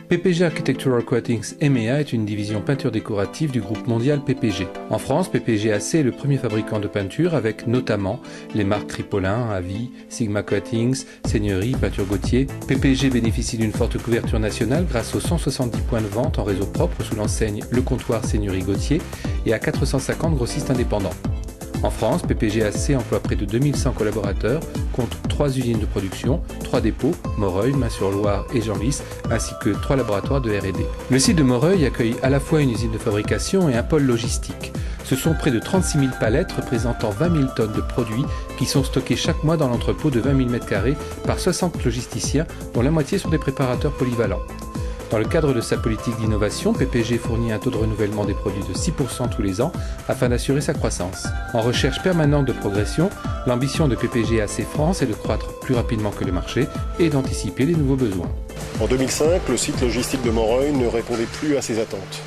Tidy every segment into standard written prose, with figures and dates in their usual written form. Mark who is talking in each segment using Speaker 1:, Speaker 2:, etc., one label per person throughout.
Speaker 1: PPG Architectural Coatings EMEA est une division peinture décorative du groupe mondial PPG. En France, PPG AC est le premier fabricant de peinture avec notamment les marques Tripolin, Avis, Sigma Coatings, Seigneurie, Peinture Gauthier. PPG bénéficie d'une forte couverture nationale grâce aux 170 points de vente en réseau propre sous l'enseigne Le Comptoir Seigneurie Gauthier et à 450 grossistes indépendants. En France, PPG AC emploie près de 2100 collaborateurs, compte 3 usines de production, 3 dépôts, Moreuil, Main-sur-Loire et Genlis, ainsi que 3 laboratoires de R&D. Le site de Moreuil accueille à la fois une usine de fabrication et un pôle logistique. Ce sont près de 36 000 palettes représentant 20 000 tonnes de produits qui sont stockés chaque mois dans l'entrepôt de 20 000 m² par 60 logisticiens, dont la moitié sont des préparateurs polyvalents. Dans le cadre de sa politique d'innovation, PPG fournit un taux de renouvellement des produits de 6% tous les ans afin d'assurer sa croissance. En recherche permanente de progression, l'ambition de PPG AC France est de croître plus rapidement que le marché et d'anticiper les nouveaux besoins.
Speaker 2: En 2005, le site logistique de Moreuil ne répondait plus à ses attentes.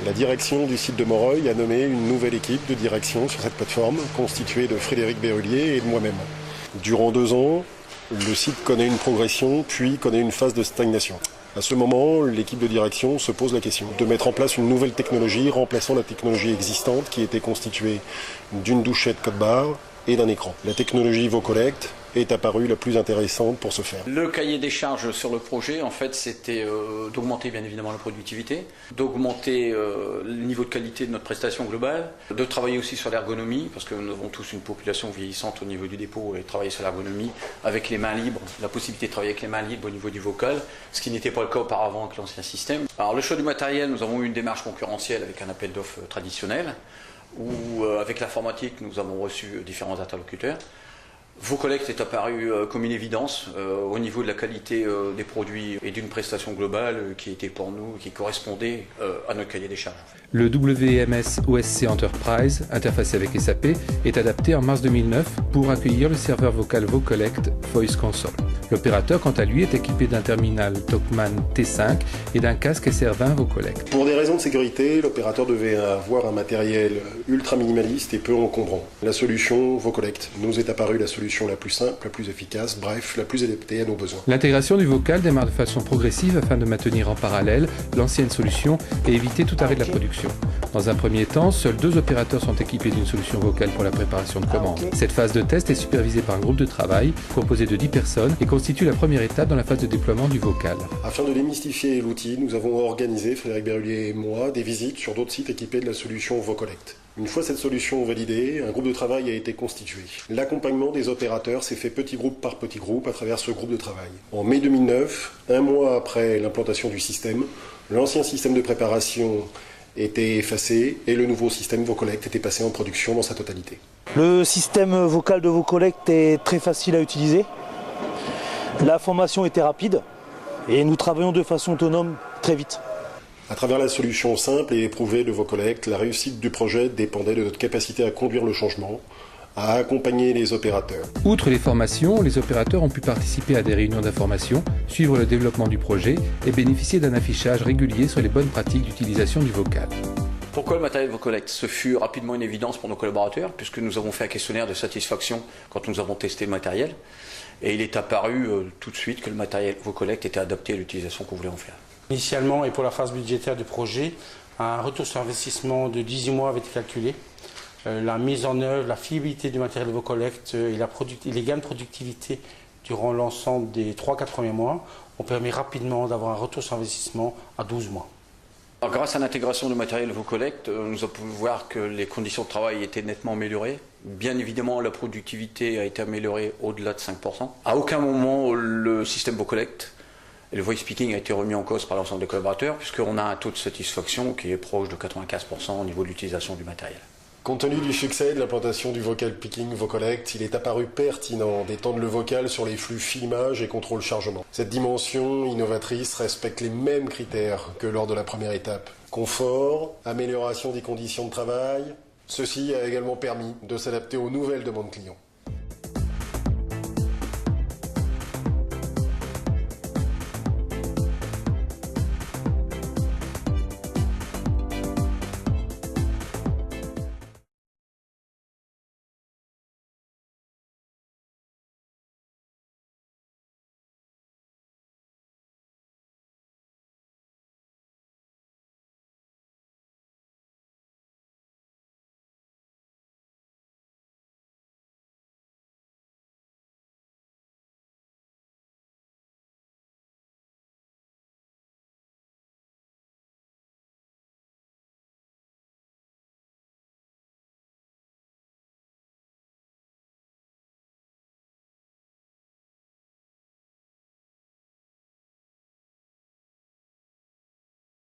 Speaker 2: La direction du site de Moreuil a nommé une nouvelle équipe de direction sur cette plateforme, constituée de Frédéric Berrulier et de moi-même. Durant 2 ans, le site connaît une progression, puis connaît une phase de stagnation. À ce moment, l'équipe de direction se pose la question de mettre en place une nouvelle technologie remplaçant la technologie existante qui était constituée d'une douchette code-barre et d'un écran. La technologie VoCollect est apparue la plus intéressante pour ce faire.
Speaker 3: Le cahier des charges sur le projet, en fait, c'était d'augmenter bien évidemment la productivité, d'augmenter le niveau de qualité de notre prestation globale, de travailler aussi sur l'ergonomie, parce que nous avons tous une population vieillissante au niveau du dépôt, et travailler sur l'ergonomie avec les mains libres, la possibilité de travailler avec les mains libres au niveau du vocal, ce qui n'était pas le cas auparavant avec l'ancien système. Alors le choix du matériel, nous avons eu une démarche concurrentielle avec un appel d'offres traditionnel, où avec l'informatique, nous avons reçu différents interlocuteurs. VoCollect est apparu comme une évidence au niveau de la qualité des produits et d'une prestation globale qui était pour nous, qui correspondait à notre cahier des charges.
Speaker 1: Le WMS OSC Enterprise, interfacé avec SAP, est adapté en mars 2009 pour accueillir le serveur vocal VoCollect Voice Console. L'opérateur, quant à lui, est équipé d'un terminal Talkman T5 et d'un casque SR20 VoCollect.
Speaker 2: Pour des raisons de sécurité, l'opérateur devait avoir un matériel ultra minimaliste et peu encombrant. La solution VoCollect nous est apparue la solution la plus simple, la plus efficace, bref, la plus adaptée à nos besoins.
Speaker 1: L'intégration du vocal démarre de façon progressive afin de maintenir en parallèle l'ancienne solution et éviter tout arrêt de la production. Dans un premier temps, seuls 2 opérateurs sont équipés d'une solution vocale pour la préparation de commandes. Cette phase de test est supervisée par un groupe de travail composé de 10 personnes et constitue la première étape dans la phase de déploiement du vocal.
Speaker 2: Afin de démystifier l'outil, nous avons organisé, Frédéric Berrulier et moi, des visites sur d'autres sites équipés de la solution VoCollect. Une fois cette solution validée, un groupe de travail a été constitué. L'accompagnement des opérateurs s'est fait petit groupe par petit groupe à travers ce groupe de travail. En mai 2009, 1 mois après l'implantation du système, l'ancien système de préparation était effacé et le nouveau système VoCollect était passé en production dans sa totalité.
Speaker 4: Le système vocal de VoCollect est très facile à utiliser. La formation était rapide et nous travaillons de façon autonome très vite.
Speaker 2: À travers la solution simple et éprouvée de VoCollect, la réussite du projet dépendait de notre capacité à conduire le changement, à accompagner les opérateurs.
Speaker 1: Outre les formations, les opérateurs ont pu participer à des réunions d'information, suivre le développement du projet et bénéficier d'un affichage régulier sur les bonnes pratiques d'utilisation du vocal.
Speaker 3: Pourquoi le matériel VoCollect? Ce fut rapidement une évidence pour nos collaborateurs, puisque nous avons fait un questionnaire de satisfaction quand nous avons testé le matériel. Et il est apparu tout de suite que le matériel VoCollect était adapté à l'utilisation qu'on voulait en faire. Initialement,
Speaker 5: et pour la phase budgétaire du projet, un retour sur investissement de 18 mois avait été calculé. La mise en œuvre, la fiabilité du matériel VoCollect et les gains de productivité durant l'ensemble des 3-4 premiers mois ont permis rapidement d'avoir un retour sur investissement à 12 mois.
Speaker 3: Alors, grâce à l'intégration du matériel VoCollect, nous avons pu voir que les conditions de travail étaient nettement améliorées. Bien évidemment, la productivité a été améliorée au-delà de 5%. À aucun moment, le système VoCollect et le voice speaking a été remis en cause par l'ensemble des collaborateurs, puisqu'on a un taux de satisfaction qui est proche de 95% au niveau de l'utilisation du matériel.
Speaker 2: Compte tenu du succès de l'implantation du vocal picking VoCollect, il est apparu pertinent d'étendre le vocal sur les flux filmage et contrôle chargement. Cette dimension innovatrice respecte les mêmes critères que lors de la première étape. Confort, amélioration des conditions de travail, ceci a également permis de s'adapter aux nouvelles demandes clients.